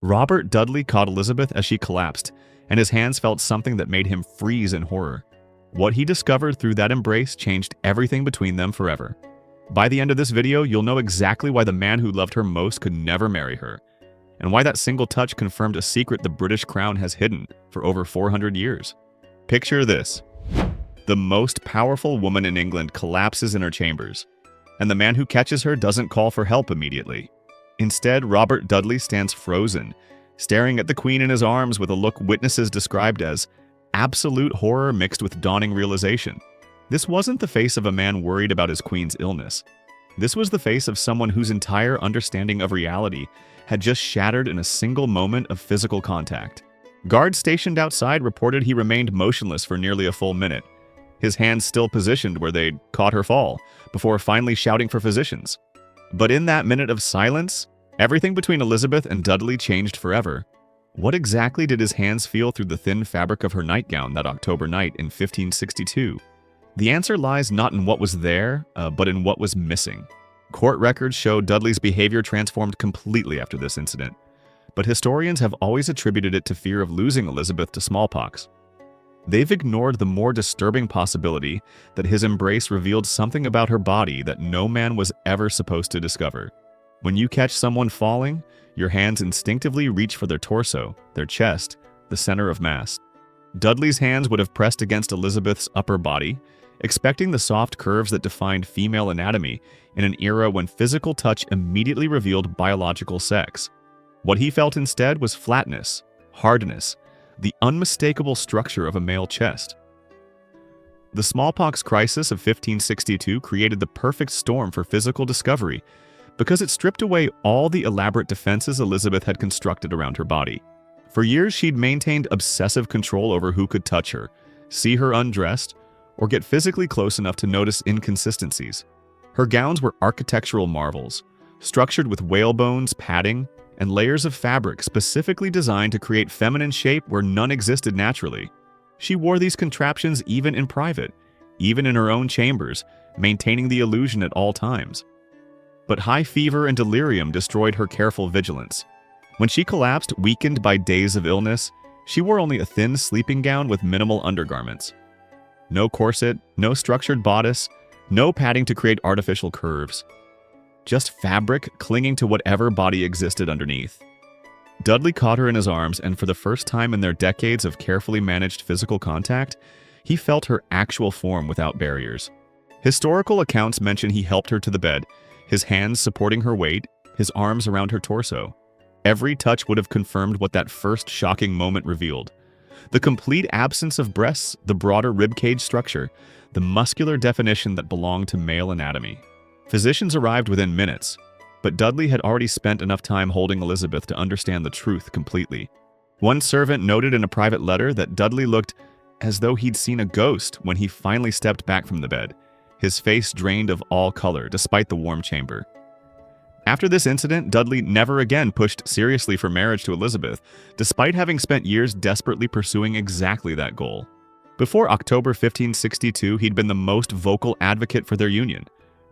Robert Dudley caught Elizabeth as she collapsed, and his hands felt something that made him freeze in horror. What he discovered through that embrace changed everything between them forever. By the end of this video, you'll know exactly why the man who loved her most could never marry her, and why that single touch confirmed a secret the British crown has hidden for over 400 years. Picture this. The most powerful woman in England collapses in her chambers, and the man who catches her doesn't call for help immediately. Instead, Robert Dudley stands frozen, staring at the Queen in his arms with a look witnesses described as absolute horror mixed with dawning realization. This wasn't the face of a man worried about his Queen's illness. This was the face of someone whose entire understanding of reality had just shattered in a single moment of physical contact. Guards stationed outside reported he remained motionless for nearly a full minute, his hands still positioned where they'd caught her fall, before finally shouting for physicians. But in that minute of silence, everything between Elizabeth and Dudley changed forever. What exactly did his hands feel through the thin fabric of her nightgown that October night in 1562? The answer lies not in what was there, but in what was missing. Court records show Dudley's behavior transformed completely after this incident, but historians have always attributed it to fear of losing Elizabeth to smallpox. They've ignored the more disturbing possibility that his embrace revealed something about her body that no man was ever supposed to discover. When you catch someone falling, your hands instinctively reach for their torso, their chest, the center of mass. Dudley's hands would have pressed against Elizabeth's upper body, expecting the soft curves that defined female anatomy in an era when physical touch immediately revealed biological sex. What he felt instead was flatness, hardness, the unmistakable structure of a male chest. The smallpox crisis of 1562 created the perfect storm for physical discovery because it stripped away all the elaborate defenses Elizabeth had constructed around her body. For years, she'd maintained obsessive control over who could touch her, see her undressed, or get physically close enough to notice inconsistencies. Her gowns were architectural marvels, structured with whalebones, padding, and layers of fabric specifically designed to create feminine shape where none existed naturally. She wore these contraptions even in private, even in her own chambers, maintaining the illusion at all times. But high fever and delirium destroyed her careful vigilance. When she collapsed, weakened by days of illness, she wore only a thin sleeping gown with minimal undergarments. No corset, no structured bodice, no padding to create artificial curves. Just fabric clinging to whatever body existed underneath. Dudley caught her in his arms, and for the first time in their decades of carefully managed physical contact, he felt her actual form without barriers. Historical accounts mention he helped her to the bed, his hands supporting her weight, his arms around her torso. Every touch would have confirmed what that first shocking moment revealed. The complete absence of breasts, the broader ribcage structure, the muscular definition that belonged to male anatomy. Physicians arrived within minutes, but Dudley had already spent enough time holding Elizabeth to understand the truth completely. One servant noted in a private letter that Dudley looked as though he'd seen a ghost when he finally stepped back from the bed, his face drained of all color despite the warm chamber. After this incident, Dudley never again pushed seriously for marriage to Elizabeth, despite having spent years desperately pursuing exactly that goal. Before October 1562, he'd been the most vocal advocate for their union,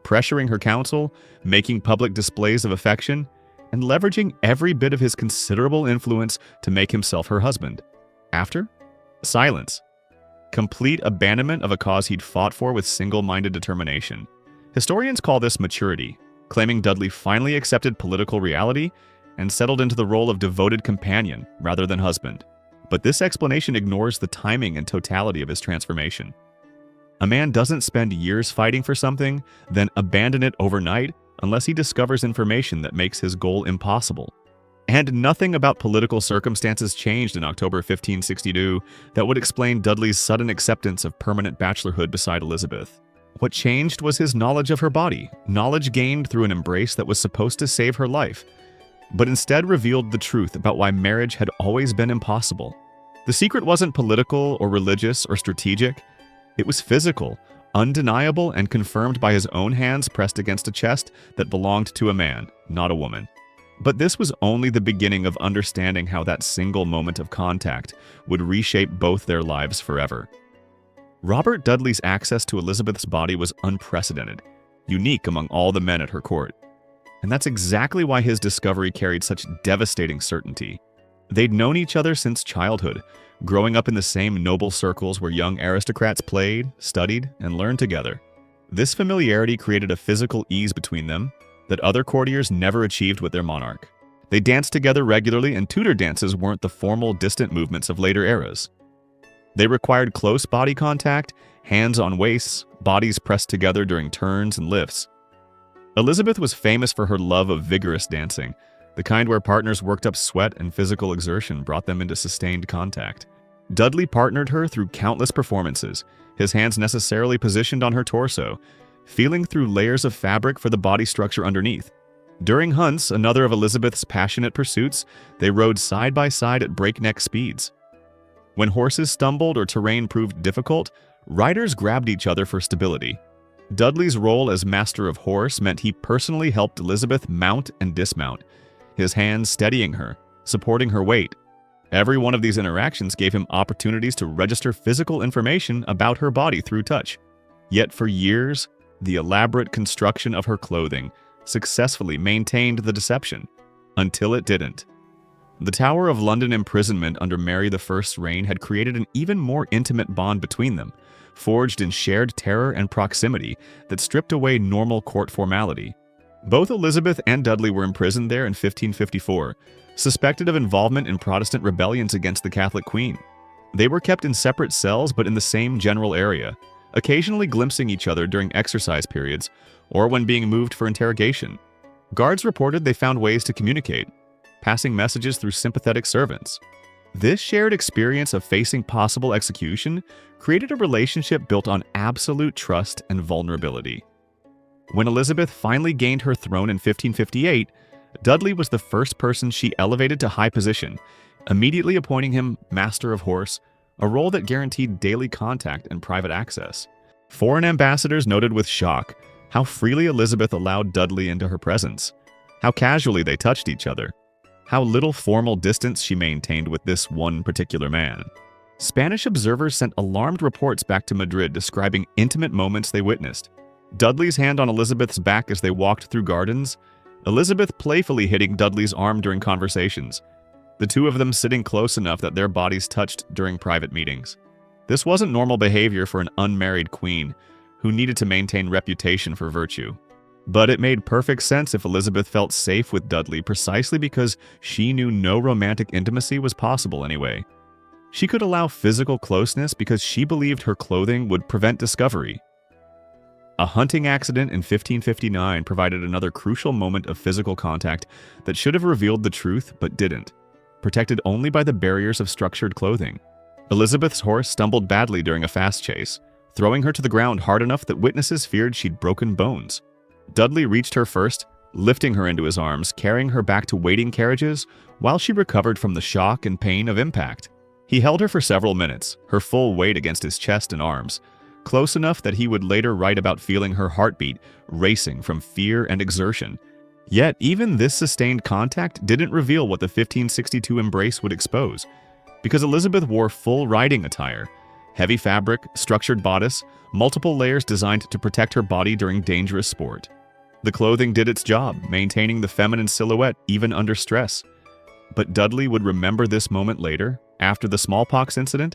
pressuring her council, making public displays of affection, and leveraging every bit of his considerable influence to make himself her husband. After? Silence. Complete abandonment of a cause he'd fought for with single-minded determination. Historians call this maturity, claiming Dudley finally accepted political reality and settled into the role of devoted companion rather than husband. But this explanation ignores the timing and totality of his transformation. A man doesn't spend years fighting for something, then abandon it overnight unless he discovers information that makes his goal impossible. And nothing about political circumstances changed in October 1562 that would explain Dudley's sudden acceptance of permanent bachelorhood beside Elizabeth. What changed was his knowledge of her body, knowledge gained through an embrace that was supposed to save her life, but instead revealed the truth about why marriage had always been impossible. The secret wasn't political or religious or strategic. It was physical, undeniable, and confirmed by his own hands pressed against a chest that belonged to a man, not a woman. But this was only the beginning of understanding how that single moment of contact would reshape both their lives forever. Robert Dudley's access to Elizabeth's body was unprecedented, unique among all the men at her court. And that's exactly why his discovery carried such devastating certainty. They'd known each other since childhood, growing up in the same noble circles where young aristocrats played, studied, and learned together. This familiarity created a physical ease between them that other courtiers never achieved with their monarch. They danced together regularly, and Tudor dances weren't the formal, distant movements of later eras. They required close body contact, hands on waists, bodies pressed together during turns and lifts. Elizabeth was famous for her love of vigorous dancing, the kind where partners worked up sweat and physical exertion brought them into sustained contact. Dudley partnered her through countless performances, his hands necessarily positioned on her torso, feeling through layers of fabric for the body structure underneath. During hunts, another of Elizabeth's passionate pursuits, they rode side by side at breakneck speeds. When horses stumbled or terrain proved difficult, riders grabbed each other for stability. Dudley's role as master of horse meant he personally helped Elizabeth mount and dismount, his hands steadying her, supporting her weight. Every one of these interactions gave him opportunities to register physical information about her body through touch. Yet for years, the elaborate construction of her clothing successfully maintained the deception, until it didn't. The Tower of London imprisonment under Mary I's reign had created an even more intimate bond between them, forged in shared terror and proximity that stripped away normal court formality. Both Elizabeth and Dudley were imprisoned there in 1554, suspected of involvement in Protestant rebellions against the Catholic Queen. They were kept in separate cells but in the same general area, occasionally glimpsing each other during exercise periods or when being moved for interrogation. Guards reported they found ways to communicate, passing messages through sympathetic servants. This shared experience of facing possible execution created a relationship built on absolute trust and vulnerability. When Elizabeth finally gained her throne in 1558, Dudley was the first person she elevated to high position, immediately appointing him Master of Horse, a role that guaranteed daily contact and private access. Foreign ambassadors noted with shock how freely Elizabeth allowed Dudley into her presence, how casually they touched each other, how little formal distance she maintained with this one particular man. Spanish observers sent alarmed reports back to Madrid describing intimate moments they witnessed. Dudley's hand on Elizabeth's back as they walked through gardens, Elizabeth playfully hitting Dudley's arm during conversations, the two of them sitting close enough that their bodies touched during private meetings. This wasn't normal behavior for an unmarried queen who needed to maintain reputation for virtue. But it made perfect sense if Elizabeth felt safe with Dudley precisely because she knew no romantic intimacy was possible anyway. She could allow physical closeness because she believed her clothing would prevent discovery. A hunting accident in 1559 provided another crucial moment of physical contact that should have revealed the truth but didn't, protected only by the barriers of structured clothing. Elizabeth's horse stumbled badly during a fast chase, throwing her to the ground hard enough that witnesses feared she'd broken bones. Dudley reached her first, lifting her into his arms, carrying her back to waiting carriages while she recovered from the shock and pain of impact. He held her for several minutes, her full weight against his chest and arms, close enough that he would later write about feeling her heartbeat racing from fear and exertion. Yet even this sustained contact didn't reveal what the 1562 embrace would expose, because Elizabeth wore full riding attire, heavy fabric, structured bodice, multiple layers designed to protect her body during dangerous sport. The clothing did its job, maintaining the feminine silhouette even under stress. But Dudley would remember this moment later, after the smallpox incident,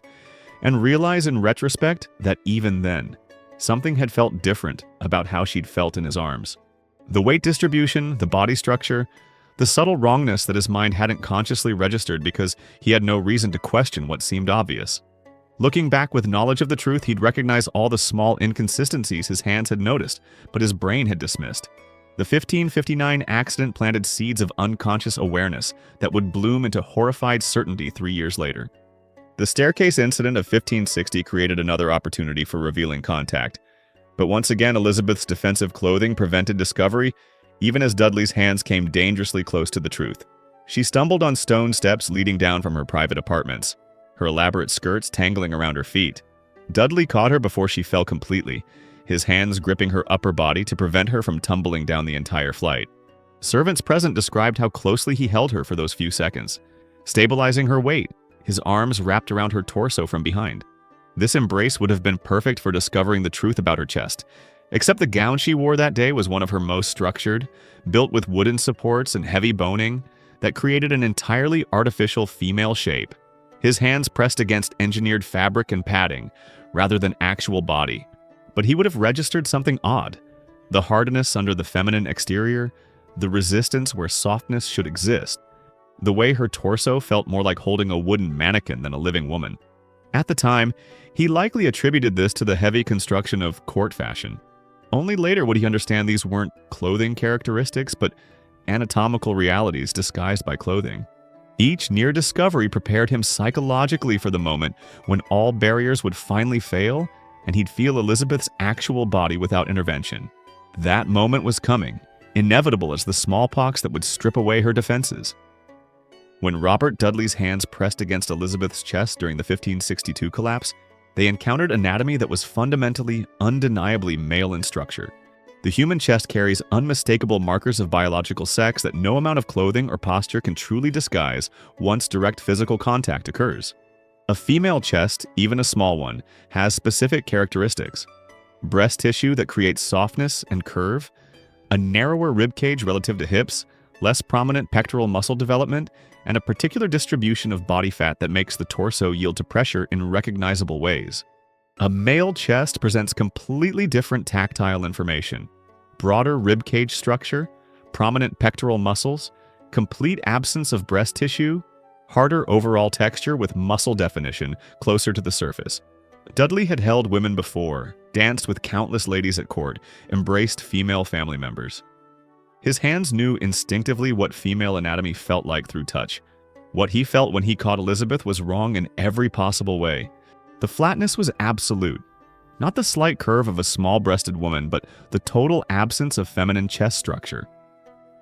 and realize in retrospect that even then, something had felt different about how she'd felt in his arms. The weight distribution, the body structure, the subtle wrongness that his mind hadn't consciously registered because he had no reason to question what seemed obvious. Looking back with knowledge of the truth, he'd recognize all the small inconsistencies his hands had noticed, but his brain had dismissed. The 1559 accident planted seeds of unconscious awareness that would bloom into horrified certainty 3 years later. The staircase incident of 1560 created another opportunity for revealing contact. But once again, Elizabeth's defensive clothing prevented discovery, even as Dudley's hands came dangerously close to the truth. She stumbled on stone steps leading down from her private apartments, her elaborate skirts tangling around her feet. Dudley caught her before she fell completely, his hands gripping her upper body to prevent her from tumbling down the entire flight. Servants present described how closely he held her for those few seconds, stabilizing her weight, his arms wrapped around her torso from behind. This embrace would have been perfect for discovering the truth about her chest, Except the gown she wore that day was one of her most structured, built with wooden supports and heavy boning that created an entirely artificial female shape. His hands pressed against engineered fabric and padding, rather than actual body. But he would have registered something odd. The hardness under the feminine exterior, the resistance where softness should exist. The way her torso felt more like holding a wooden mannequin than a living woman. At the time, he likely attributed this to the heavy construction of court fashion. Only later would he understand these weren't clothing characteristics, but anatomical realities disguised by clothing. Each near discovery prepared him psychologically for the moment when all barriers would finally fail and he'd feel Elizabeth's actual body without intervention. That moment was coming, inevitable as the smallpox that would strip away her defenses. When Robert Dudley's hands pressed against Elizabeth's chest during the 1562 collapse, they encountered anatomy that was fundamentally, undeniably male in structure. The human chest carries unmistakable markers of biological sex that no amount of clothing or posture can truly disguise once direct physical contact occurs. A female chest, even a small one, has specific characteristics. Breast tissue that creates softness and curve, a narrower ribcage relative to hips, less prominent pectoral muscle development, and a particular distribution of body fat that makes the torso yield to pressure in recognizable ways. A male chest presents completely different tactile information. Broader ribcage structure, prominent pectoral muscles, complete absence of breast tissue, harder overall texture with muscle definition closer to the surface. Dudley had held women before, danced with countless ladies at court, embraced female family members. His hands knew instinctively what female anatomy felt like through touch. What he felt when he caught Elizabeth was wrong in every possible way. The flatness was absolute. Not the slight curve of a small-breasted woman, but the total absence of feminine chest structure.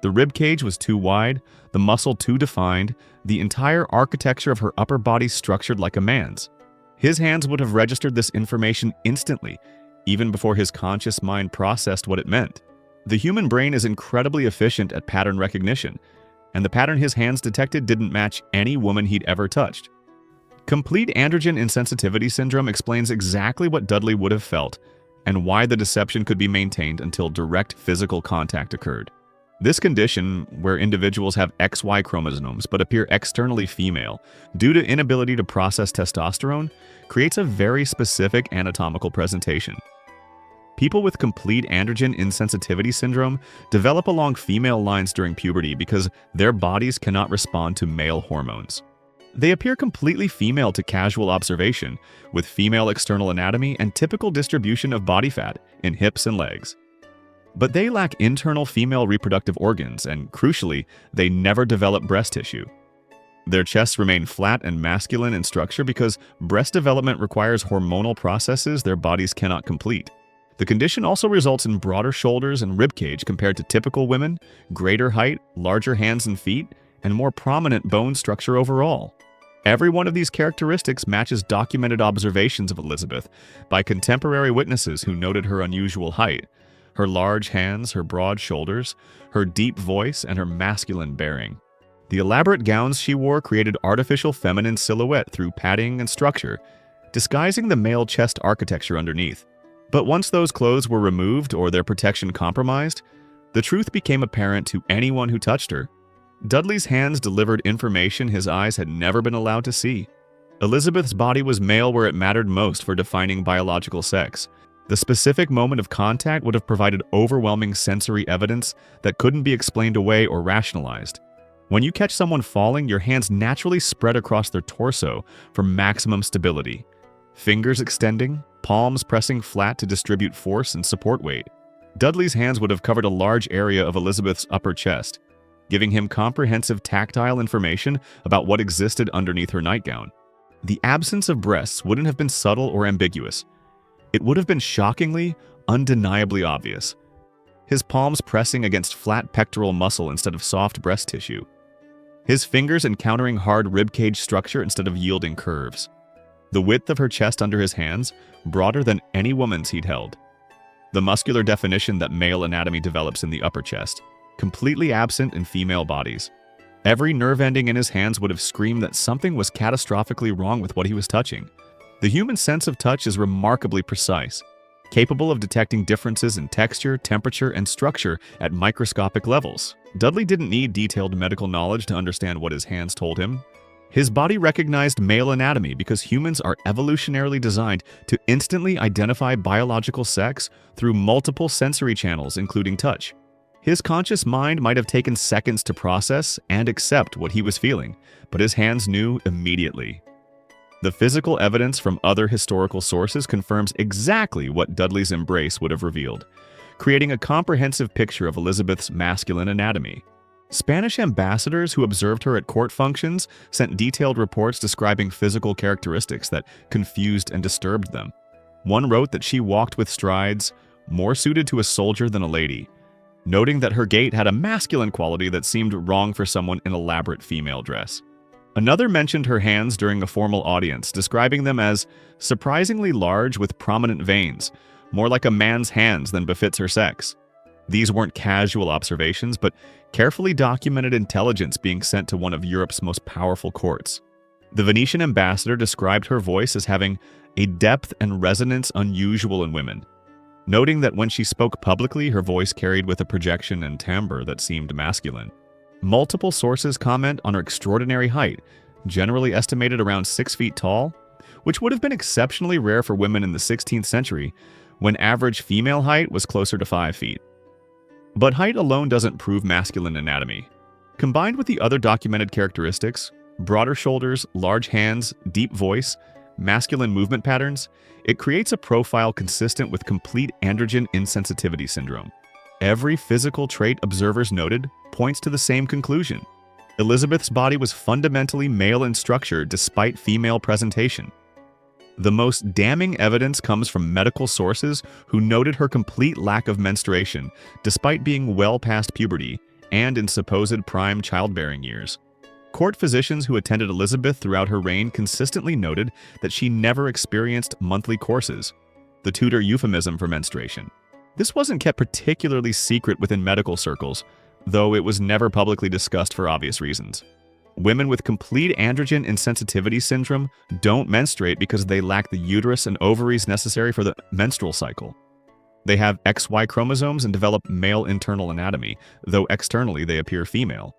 The ribcage was too wide, the muscle too defined, the entire architecture of her upper body structured like a man's. His hands would have registered this information instantly, even before his conscious mind processed what it meant. The human brain is incredibly efficient at pattern recognition, and the pattern his hands detected didn't match any woman he'd ever touched. Complete androgen insensitivity syndrome explains exactly what Dudley would have felt and why the deception could be maintained until direct physical contact occurred. This condition, where individuals have XY chromosomes but appear externally female due to inability to process testosterone, creates a very specific anatomical presentation. People with complete androgen insensitivity syndrome develop along female lines during puberty because their bodies cannot respond to male hormones. They appear completely female to casual observation, with female external anatomy and typical distribution of body fat in hips and legs. But they lack internal female reproductive organs, and crucially, they never develop breast tissue. Their chests remain flat and masculine in structure because breast development requires hormonal processes their bodies cannot complete. The condition also results in broader shoulders and ribcage compared to typical women, greater height, larger hands and feet, and more prominent bone structure overall. Every one of these characteristics matches documented observations of Elizabeth by contemporary witnesses who noted her unusual height, her large hands, her broad shoulders, her deep voice, and her masculine bearing. The elaborate gowns she wore created artificial feminine silhouette through padding and structure, disguising the male chest architecture underneath. But once those clothes were removed or their protection compromised, the truth became apparent to anyone who touched her. Dudley's hands delivered information his eyes had never been allowed to see. Elizabeth's body was male where it mattered most for defining biological sex. The specific moment of contact would have provided overwhelming sensory evidence that couldn't be explained away or rationalized. When you catch someone falling, your hands naturally spread across their torso for maximum stability. Fingers extending, palms pressing flat to distribute force and support weight. Dudley's hands would have covered a large area of Elizabeth's upper chest, giving him comprehensive tactile information about what existed underneath her nightgown. The absence of breasts wouldn't have been subtle or ambiguous. It would have been shockingly, undeniably obvious. His palms pressing against flat pectoral muscle instead of soft breast tissue. His fingers encountering hard ribcage structure instead of yielding curves. The width of her chest under his hands, broader than any woman's he'd held. The muscular definition that male anatomy develops in the upper chest, completely absent in female bodies. Every nerve ending in his hands would have screamed that something was catastrophically wrong with what he was touching. The human sense of touch is remarkably precise. capable of detecting differences in texture, temperature, and structure at microscopic levels. Dudley didn't need detailed medical knowledge to understand what his hands told him. His body recognized male anatomy because humans are evolutionarily designed to instantly identify biological sex through multiple sensory channels, including touch. His conscious mind might have taken seconds to process and accept what he was feeling, but his hands knew immediately. The physical evidence from other historical sources confirms exactly what Dudley's embrace would have revealed, creating a comprehensive picture of Elizabeth's masculine anatomy. Spanish ambassadors who observed her at court functions sent detailed reports describing physical characteristics that confused and disturbed them. One wrote that she walked with strides more suited to a soldier than a lady, noting that her gait had a masculine quality that seemed wrong for someone in elaborate female dress. Another mentioned her hands during a formal audience, describing them as surprisingly large with prominent veins, more like a man's hands than befits her sex. These weren't casual observations, but carefully documented intelligence being sent to one of Europe's most powerful courts. The Venetian ambassador described her voice as having a depth and resonance unusual in women, noting that when she spoke publicly, her voice carried with a projection and timbre that seemed masculine. Multiple sources comment on her extraordinary height, generally estimated around 6 feet tall, which would have been exceptionally rare for women in the 16th century, when average female height was closer to 5 feet. But height alone doesn't prove masculine anatomy. Combined with the other documented characteristics, broader shoulders, large hands, deep voice, masculine movement patterns, it creates a profile consistent with complete androgen insensitivity syndrome. Every physical trait observers noted points to the same conclusion. Elizabeth's body was fundamentally male in structure despite female presentation. The most damning evidence comes from medical sources who noted her complete lack of menstruation, despite being well past puberty and in supposed prime childbearing years. Court physicians who attended Elizabeth throughout her reign consistently noted that she never experienced monthly courses, the Tudor euphemism for menstruation. This wasn't kept particularly secret within medical circles, though it was never publicly discussed for obvious reasons. Women with complete androgen insensitivity syndrome don't menstruate because they lack the uterus and ovaries necessary for the menstrual cycle. They have XY chromosomes and develop male internal anatomy, though externally they appear female.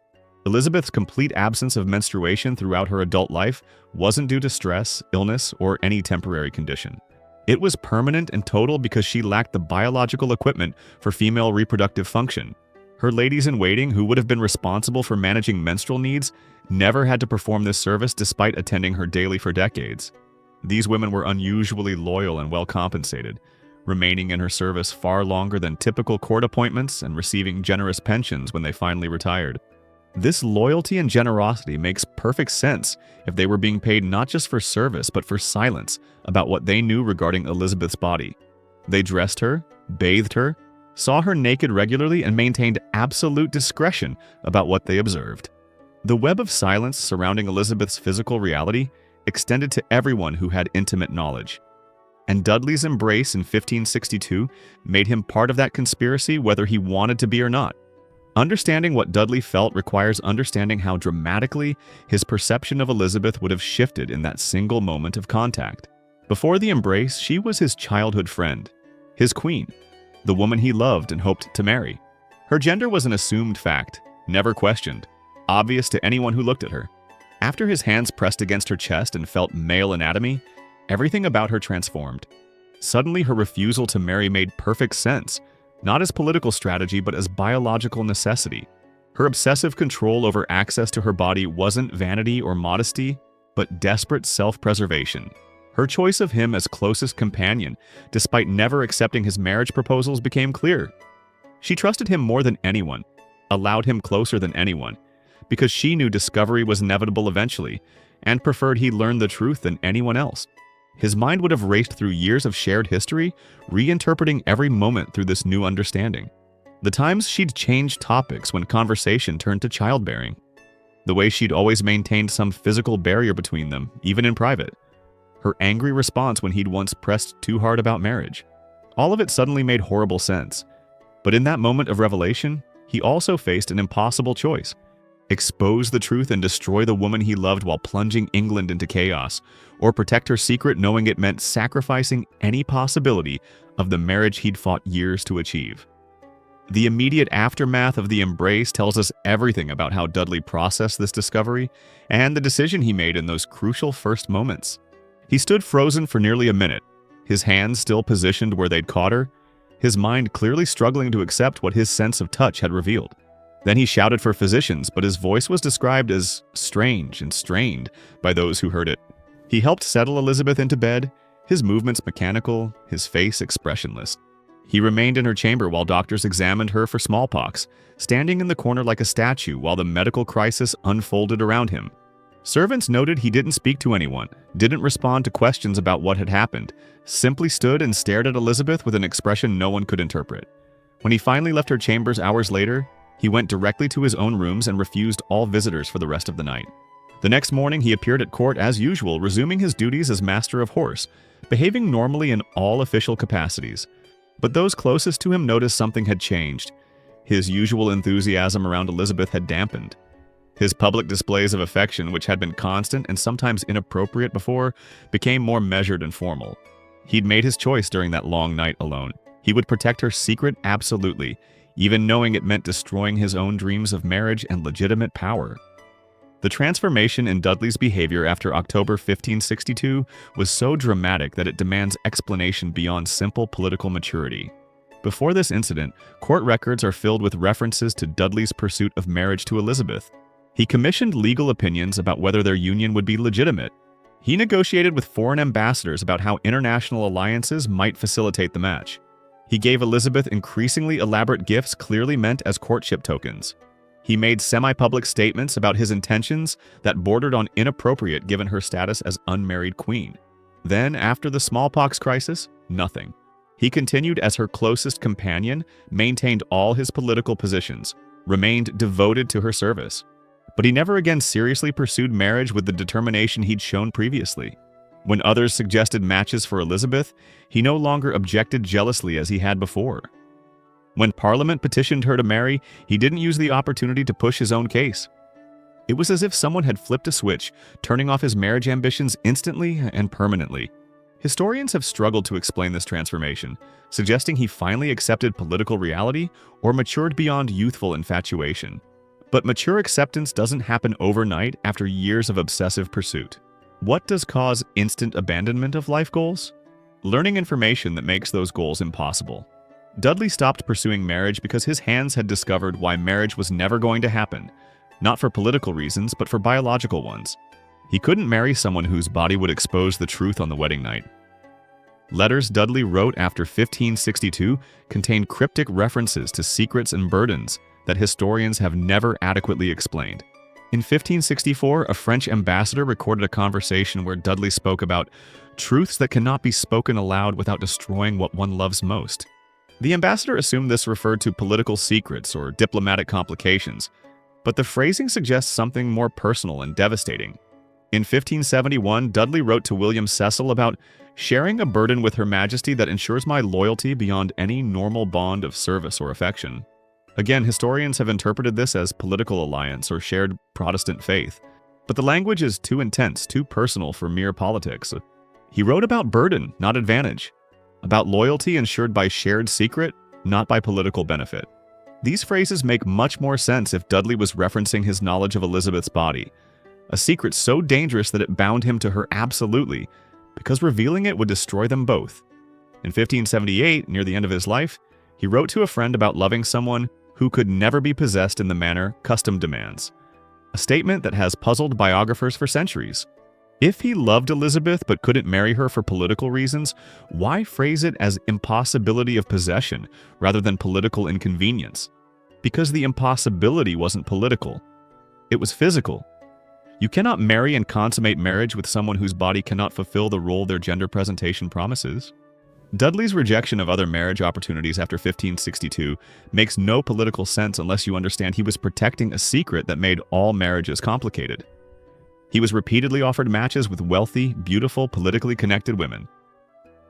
Elizabeth's complete absence of menstruation throughout her adult life wasn't due to stress, illness, or any temporary condition. It was permanent and total because she lacked the biological equipment for female reproductive function. Her ladies-in-waiting, who would have been responsible for managing menstrual needs, never had to perform this service despite attending her daily for decades. These women were unusually loyal and well compensated, remaining in her service far longer than typical court appointments and receiving generous pensions when they finally retired. This loyalty and generosity makes perfect sense if they were being paid not just for service but for silence about what they knew regarding Elizabeth's body. They dressed her, bathed her, saw her naked regularly, and maintained absolute discretion about what they observed. The web of silence surrounding Elizabeth's physical reality extended to everyone who had intimate knowledge. And Dudley's embrace in 1562 made him part of that conspiracy whether he wanted to be or not. Understanding what Dudley felt requires understanding how dramatically his perception of Elizabeth would have shifted in that single moment of contact. Before the embrace, she was his childhood friend, his queen, the woman he loved and hoped to marry. Her gender was an assumed fact, never questioned, obvious to anyone who looked at her. After his hands pressed against her chest and felt male anatomy, everything about her transformed. Suddenly, her refusal to marry made perfect sense, not as political strategy but as biological necessity. Her obsessive control over access to her body wasn't vanity or modesty, but desperate self-preservation. Her choice of him as closest companion, despite never accepting his marriage proposals, became clear. She trusted him more than anyone, allowed him closer than anyone, because she knew discovery was inevitable eventually, and preferred he learn the truth than anyone else. His mind would have raced through years of shared history, reinterpreting every moment through this new understanding. The times she'd changed topics when conversation turned to childbearing. The way she'd always maintained some physical barrier between them, even in private. Her angry response when he'd once pressed too hard about marriage. All of it suddenly made horrible sense. But in that moment of revelation, he also faced an impossible choice. expose the truth and destroy the woman he loved while plunging England into chaos, or protect her secret knowing it meant sacrificing any possibility of the marriage he'd fought years to achieve. The immediate aftermath of the embrace tells us everything about how Dudley processed this discovery and the decision he made in those crucial first moments. He stood frozen for nearly a minute, his hands still positioned where they'd caught her, his mind clearly struggling to accept what his sense of touch had revealed. Then he shouted for physicians, but his voice was described as strange and strained by those who heard it. He helped settle Elizabeth into bed, his movements mechanical, his face expressionless. He remained in her chamber while doctors examined her for smallpox, standing in the corner like a statue while the medical crisis unfolded around him. Servants noted he didn't speak to anyone, didn't respond to questions about what had happened, simply stood and stared at Elizabeth with an expression no one could interpret. When he finally left her chambers hours later, he went directly to his own rooms and refused all visitors for the rest of the night. The next morning, he appeared at court as usual, resuming his duties as master of horse, behaving normally in all official capacities. But those closest to him noticed something had changed. His usual enthusiasm around Elizabeth had dampened. His public displays of affection, which had been constant and sometimes inappropriate before, became more measured and formal. He'd made his choice during that long night alone. He would protect her secret absolutely, even knowing it meant destroying his own dreams of marriage and legitimate power. The transformation in Dudley's behavior after October 1562 was so dramatic that it demands explanation beyond simple political maturity. Before this incident, court records are filled with references to Dudley's pursuit of marriage to Elizabeth. He commissioned legal opinions about whether their union would be legitimate. He negotiated with foreign ambassadors about how international alliances might facilitate the match. He gave Elizabeth increasingly elaborate gifts clearly meant as courtship tokens. He made semi-public statements about his intentions that bordered on inappropriate given her status as unmarried queen. Then, after the smallpox crisis, nothing. He continued as her closest companion, maintained all his political positions, remained devoted to her service. But he never again seriously pursued marriage with the determination he'd shown previously. When others suggested matches for Elizabeth, he no longer objected jealously as he had before. When Parliament petitioned her to marry, he didn't use the opportunity to push his own case. It was as if someone had flipped a switch, turning off his marriage ambitions instantly and permanently. Historians have struggled to explain this transformation, suggesting he finally accepted political reality or matured beyond youthful infatuation. But mature acceptance doesn't happen overnight after years of obsessive pursuit. What does cause instant abandonment of life goals? Learning information that makes those goals impossible. Dudley stopped pursuing marriage because his hands had discovered why marriage was never going to happen, not for political reasons, but for biological ones. He couldn't marry someone whose body would expose the truth on the wedding night. Letters Dudley wrote after 1562 contained cryptic references to secrets and burdens that historians have never adequately explained. In 1564, a French ambassador recorded a conversation where Dudley spoke about truths that cannot be spoken aloud without destroying what one loves most. The ambassador assumed this referred to political secrets or diplomatic complications, but the phrasing suggests something more personal and devastating. In 1571, Dudley wrote to William Cecil about sharing a burden with Her Majesty that ensures my loyalty beyond any normal bond of service or affection. Again, historians have interpreted this as political alliance or shared Protestant faith, but the language is too intense, too personal for mere politics. He wrote about burden, not advantage, about loyalty ensured by shared secret, not by political benefit. These phrases make much more sense if Dudley was referencing his knowledge of Elizabeth's body, a secret so dangerous that it bound him to her absolutely, because revealing it would destroy them both. In 1578, near the end of his life, he wrote to a friend about loving someone who could never be possessed in the manner custom demands, a statement that has puzzled biographers for centuries. If he loved Elizabeth but couldn't marry her for political reasons, why phrase it as impossibility of possession rather than political inconvenience? Because the impossibility wasn't political. It was physical. You cannot marry and consummate marriage with someone whose body cannot fulfill the role their gender presentation promises. Dudley's rejection of other marriage opportunities after 1562 makes no political sense unless you understand he was protecting a secret that made all marriages complicated. He was repeatedly offered matches with wealthy, beautiful, politically connected women.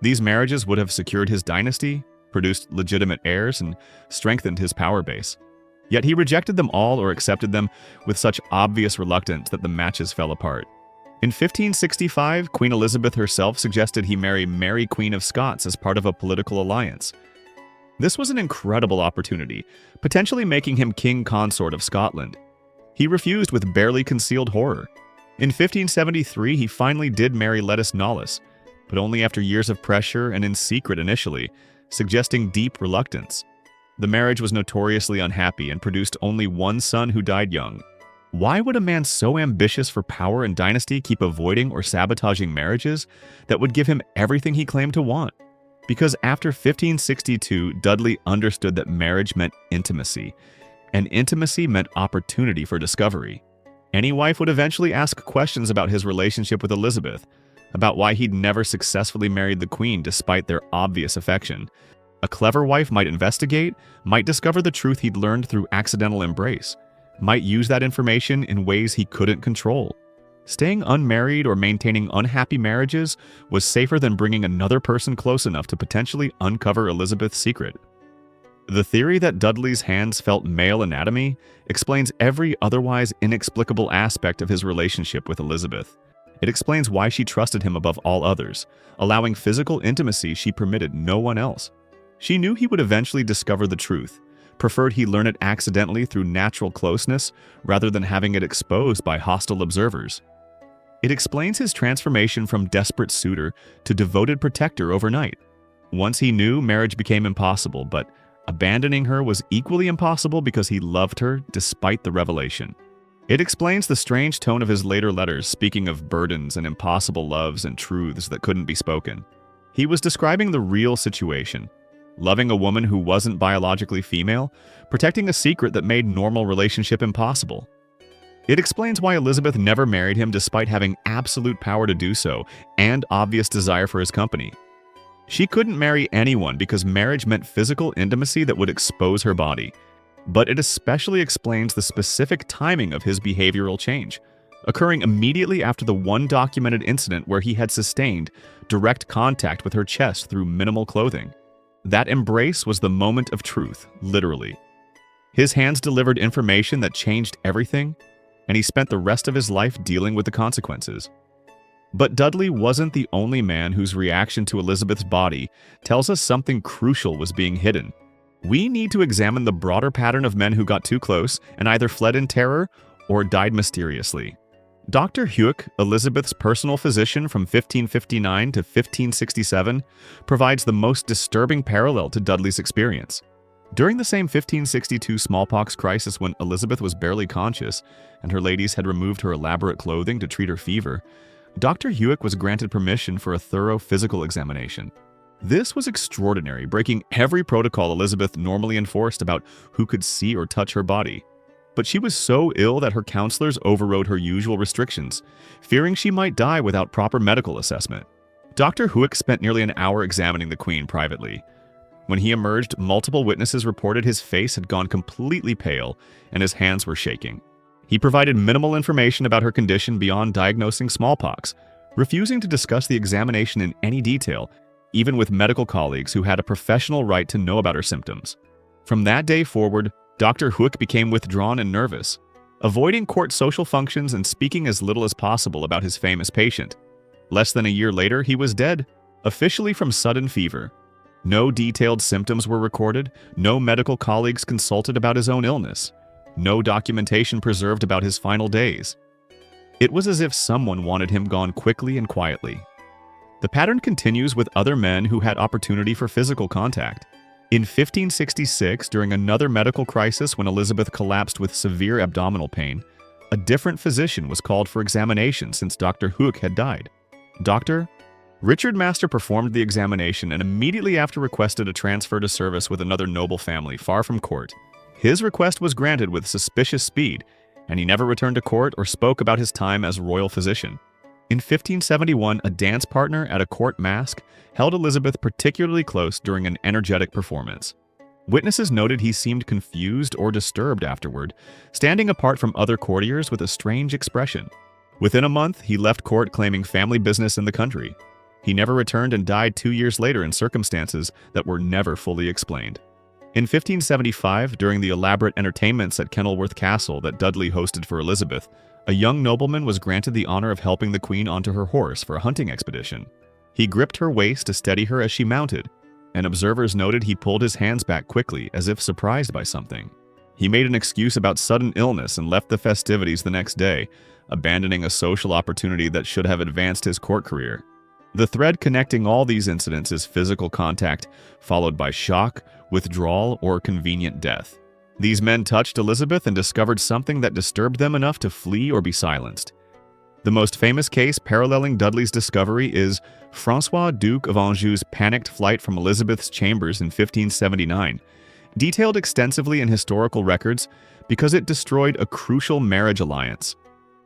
These marriages would have secured his dynasty, produced legitimate heirs, and strengthened his power base. Yet he rejected them all or accepted them with such obvious reluctance that the matches fell apart. In 1565, Queen Elizabeth herself suggested he marry Mary, Queen of Scots, as part of a political alliance. This was an incredible opportunity, potentially making him king consort of Scotland. He refused with barely concealed horror. In 1573, he finally did marry Lettice Knollys, but only after years of pressure and in secret initially, suggesting deep reluctance. The marriage was notoriously unhappy and produced only one son who died young. Why would a man so ambitious for power and dynasty keep avoiding or sabotaging marriages that would give him everything he claimed to want? Because after 1562, Dudley understood that marriage meant intimacy, and intimacy meant opportunity for discovery. Any wife would eventually ask questions about his relationship with Elizabeth, about why he'd never successfully married the Queen despite their obvious affection. A clever wife might investigate, might discover the truth he'd learned through accidental embrace, might use that information in ways he couldn't control. Staying unmarried or maintaining unhappy marriages was safer than bringing another person close enough to potentially uncover Elizabeth's secret. The theory that Dudley's hands felt male anatomy explains every otherwise inexplicable aspect of his relationship with Elizabeth. It explains why she trusted him above all others, allowing physical intimacy she permitted no one else. She knew he would eventually discover the truth, preferred he learn it accidentally through natural closeness rather than having it exposed by hostile observers. It explains his transformation from desperate suitor to devoted protector overnight. Once he knew, marriage became impossible, but abandoning her was equally impossible because he loved her despite the revelation. It explains the strange tone of his later letters, speaking of burdens and impossible loves and truths that couldn't be spoken. He was describing the real situation. Loving a woman who wasn't biologically female, protecting a secret that made normal relationship impossible. It explains why Elizabeth never married him despite having absolute power to do so and obvious desire for his company. She couldn't marry anyone because marriage meant physical intimacy that would expose her body. But it especially explains the specific timing of his behavioral change, occurring immediately after the one documented incident where he had sustained direct contact with her chest through minimal clothing. That embrace was the moment of truth, literally. His hands delivered information that changed everything, and he spent the rest of his life dealing with the consequences. But Dudley wasn't the only man whose reaction to Elizabeth's body tells us something crucial was being hidden. We need to examine the broader pattern of men who got too close and either fled in terror or died mysteriously. Dr. Huick, Elizabeth's personal physician from 1559 to 1567, provides the most disturbing parallel to Dudley's experience. During the same 1562 smallpox crisis when Elizabeth was barely conscious and her ladies had removed her elaborate clothing to treat her fever, Dr. Huick was granted permission for a thorough physical examination. This was extraordinary, breaking every protocol Elizabeth normally enforced about who could see or touch her body. But she was so ill that her counselors overrode her usual restrictions, fearing she might die without proper medical assessment. Dr. Huick spent nearly an hour examining the Queen privately. When he emerged, multiple witnesses reported his face had gone completely pale and his hands were shaking. He provided minimal information about her condition beyond diagnosing smallpox, refusing to discuss the examination in any detail, even with medical colleagues who had a professional right to know about her symptoms. From that day forward, Dr. Huick became withdrawn and nervous, avoiding court social functions and speaking as little as possible about his famous patient. Less than a year later, he was dead, officially from sudden fever. No detailed symptoms were recorded, no medical colleagues consulted about his own illness, no documentation preserved about his final days. It was as if someone wanted him gone quickly and quietly. The pattern continues with other men who had opportunity for physical contact. In 1566, during another medical crisis when Elizabeth collapsed with severe abdominal pain, a different physician was called for examination since Dr. Huick had died. Dr. Richard Master performed the examination and immediately after requested a transfer to service with another noble family far from court. His request was granted with suspicious speed, and he never returned to court or spoke about his time as royal physician. In 1571, a dance partner at a court masque held Elizabeth particularly close during an energetic performance. Witnesses noted he seemed confused or disturbed afterward, standing apart from other courtiers with a strange expression. Within a month, he left court claiming family business in the country. He never returned and died 2 years later in circumstances that were never fully explained. In 1575, during the elaborate entertainments at Kenilworth Castle that Dudley hosted for Elizabeth, a young nobleman was granted the honor of helping the Queen onto her horse for a hunting expedition. He gripped her waist to steady her as she mounted, and observers noted he pulled his hands back quickly as if surprised by something. He made an excuse about sudden illness and left the festivities the next day, abandoning a social opportunity that should have advanced his court career. The thread connecting all these incidents is physical contact, followed by shock, withdrawal, or convenient death. These men touched Elizabeth and discovered something that disturbed them enough to flee or be silenced. The most famous case paralleling Dudley's discovery is François, Duke of Anjou's panicked flight from Elizabeth's chambers in 1579, detailed extensively in historical records because it destroyed a crucial marriage alliance.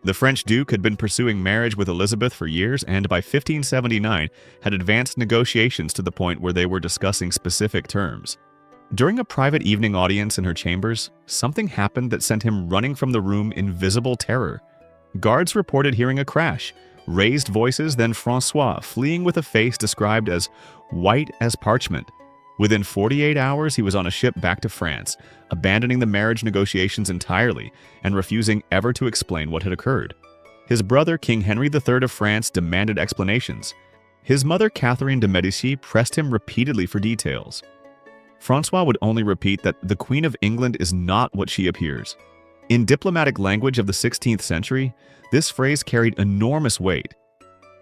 The French Duke had been pursuing marriage with Elizabeth for years and by 1579 had advanced negotiations to the point where they were discussing specific terms. During a private evening audience in her chambers, something happened that sent him running from the room in visible terror. Guards reported hearing a crash, raised voices, then François fleeing with a face described as white as parchment. Within 48 hours, he was on a ship back to France, abandoning the marriage negotiations entirely and refusing ever to explain what had occurred. His brother, King Henry III of France, demanded explanations. His mother, Catherine de' Medici, pressed him repeatedly for details. François would only repeat that the Queen of England is not what she appears. In diplomatic language of the 16th century, this phrase carried enormous weight.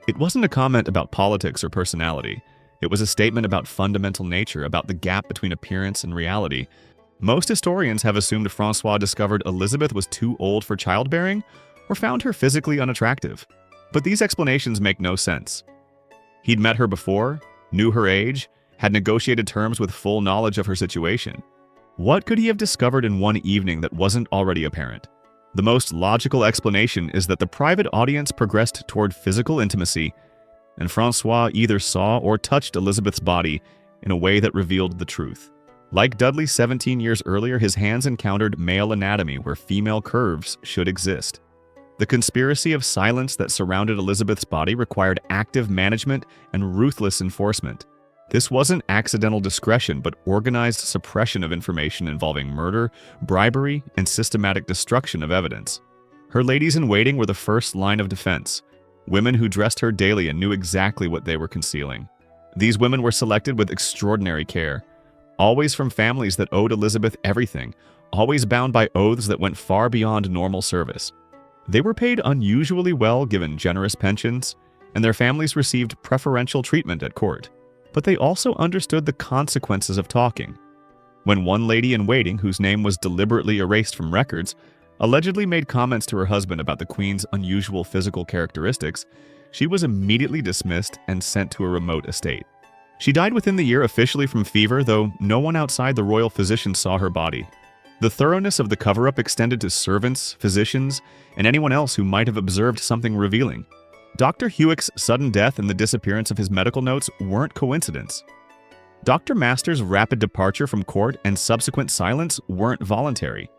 It wasn't a comment about politics or personality. It was a statement about fundamental nature, about the gap between appearance and reality. Most historians have assumed François discovered Elizabeth was too old for childbearing or found her physically unattractive. But these explanations make no sense. He'd met her before, knew her age, had negotiated terms with full knowledge of her situation. What could he have discovered in one evening that wasn't already apparent? The most logical explanation is that the private audience progressed toward physical intimacy, and François either saw or touched Elizabeth's body in a way that revealed the truth. Like Dudley 17 years earlier, his hands encountered male anatomy where female curves should exist. The conspiracy of silence that surrounded Elizabeth's body required active management and ruthless enforcement. This wasn't accidental discretion, but organized suppression of information involving murder, bribery, and systematic destruction of evidence. Her ladies-in-waiting were the first line of defense, women who dressed her daily and knew exactly what they were concealing. These women were selected with extraordinary care, always from families that owed Elizabeth everything, always bound by oaths that went far beyond normal service. They were paid unusually well given generous pensions, and their families received preferential treatment at court. But they also understood the consequences of talking. When one lady-in-waiting, whose name was deliberately erased from records, allegedly made comments to her husband about the Queen's unusual physical characteristics, she was immediately dismissed and sent to a remote estate. She died within the year officially from fever, though no one outside the royal physician saw her body. The thoroughness of the cover-up extended to servants, physicians, and anyone else who might have observed something revealing. Dr. Hewick's sudden death and the disappearance of his medical notes weren't coincidence. Dr. Masters' rapid departure from court and subsequent silence weren't voluntary.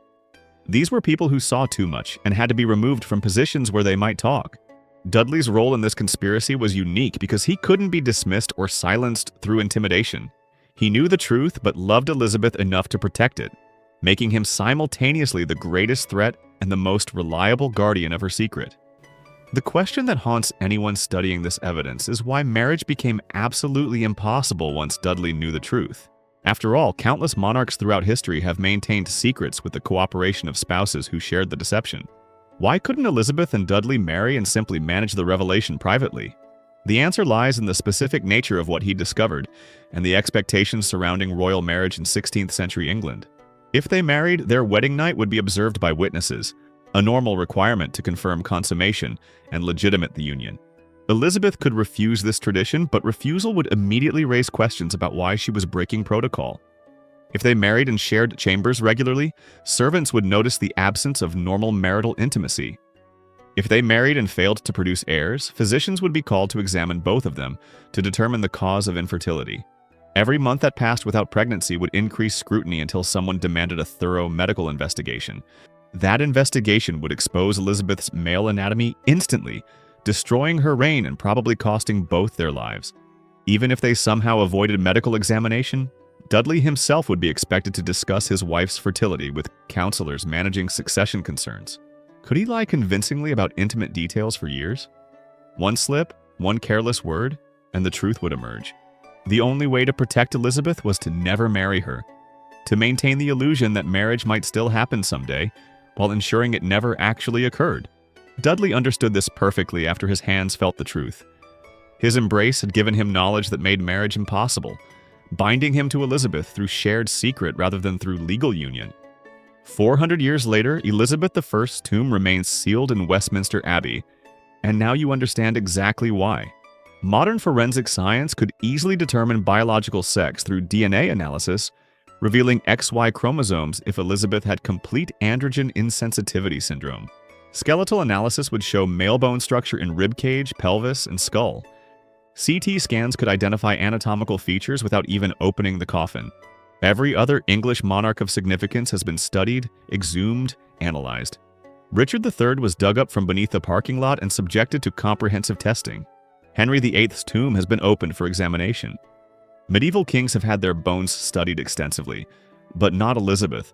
These were people who saw too much and had to be removed from positions where they might talk. Dudley's role in this conspiracy was unique because he couldn't be dismissed or silenced through intimidation. He knew the truth but loved Elizabeth enough to protect it, making him simultaneously the greatest threat and the most reliable guardian of her secret. The question that haunts anyone studying this evidence is why marriage became absolutely impossible once Dudley knew the truth. After all, countless monarchs throughout history have maintained secrets with the cooperation of spouses who shared the deception. Why couldn't Elizabeth and Dudley marry and simply manage the revelation privately? The answer lies in the specific nature of what he discovered and the expectations surrounding royal marriage in 16th century England. If they married, their wedding night would be observed by witnesses, a normal requirement to confirm consummation and legitimate the union. Elizabeth could refuse this tradition, but refusal would immediately raise questions about why she was breaking protocol. If they married and shared chambers regularly, servants would notice the absence of normal marital intimacy. If they married and failed to produce heirs, physicians would be called to examine both of them to determine the cause of infertility. Every month that passed without pregnancy would increase scrutiny until someone demanded a thorough medical investigation. That investigation would expose Elizabeth's male anatomy instantly, destroying her reign and probably costing both their lives. Even if they somehow avoided medical examination, Dudley himself would be expected to discuss his wife's fertility with counselors managing succession concerns. Could he lie convincingly about intimate details for years? One slip, one careless word, and the truth would emerge. The only way to protect Elizabeth was to never marry her, to maintain the illusion that marriage might still happen someday, while ensuring it never actually occurred. Dudley understood this perfectly after his hands felt the truth. His embrace had given him knowledge that made marriage impossible, binding him to Elizabeth through shared secret rather than through legal union. 400 years later, Elizabeth I's tomb remains sealed in Westminster Abbey, and now you understand exactly why. Modern forensic science could easily determine biological sex through DNA analysis, revealing XY chromosomes if Elizabeth had complete androgen insensitivity syndrome. Skeletal analysis would show male bone structure in ribcage, pelvis, and skull. CT scans could identify anatomical features without even opening the coffin. Every other English monarch of significance has been studied, exhumed, analyzed. Richard III was dug up from beneath a parking lot and subjected to comprehensive testing. Henry VIII's tomb has been opened for examination. Medieval kings have had their bones studied extensively, but not Elizabeth.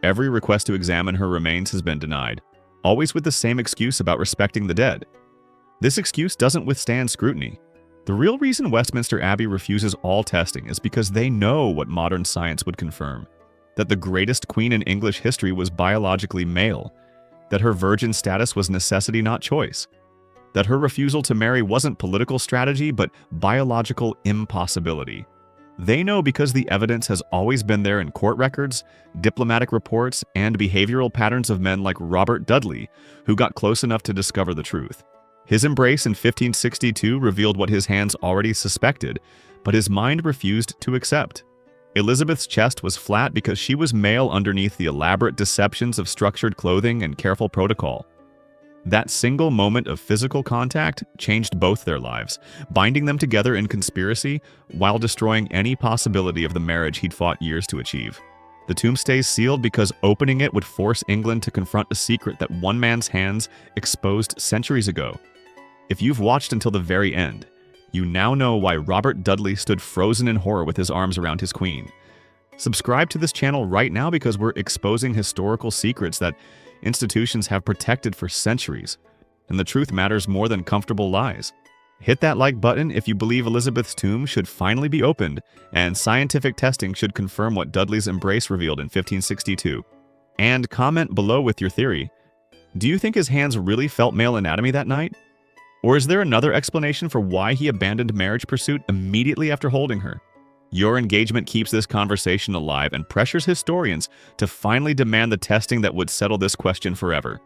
Every request to examine her remains has been denied, always with the same excuse about respecting the dead. This excuse doesn't withstand scrutiny. The real reason Westminster Abbey refuses all testing is because they know what modern science would confirm: that the greatest queen in English history was biologically male, that her virgin status was necessity, not choice, that her refusal to marry wasn't political strategy but biological impossibility. They know because the evidence has always been there in court records, diplomatic reports, and behavioral patterns of men like Robert Dudley, who got close enough to discover the truth. His embrace in 1562 revealed what his hands already suspected, but his mind refused to accept. Elizabeth's chest was flat because she was male underneath the elaborate deceptions of structured clothing and careful protocol. That single moment of physical contact changed both their lives, binding them together in conspiracy while destroying any possibility of the marriage he'd fought years to achieve. The tomb stays sealed because opening it would force England to confront a secret that one man's hands exposed centuries ago. If you've watched until the very end, you now know why Robert Dudley stood frozen in horror with his arms around his queen. Subscribe to this channel right now because we're exposing historical secrets that institutions have protected for centuries, and the truth matters more than comfortable lies. Hit that like button if you believe Elizabeth's tomb should finally be opened, and scientific testing should confirm what Dudley's embrace revealed in 1562. And comment below with your theory. Do you think his hands really felt male anatomy that night? Or is there another explanation for why he abandoned marriage pursuit immediately after holding her? Your engagement keeps this conversation alive and pressures historians to finally demand the testing that would settle this question forever.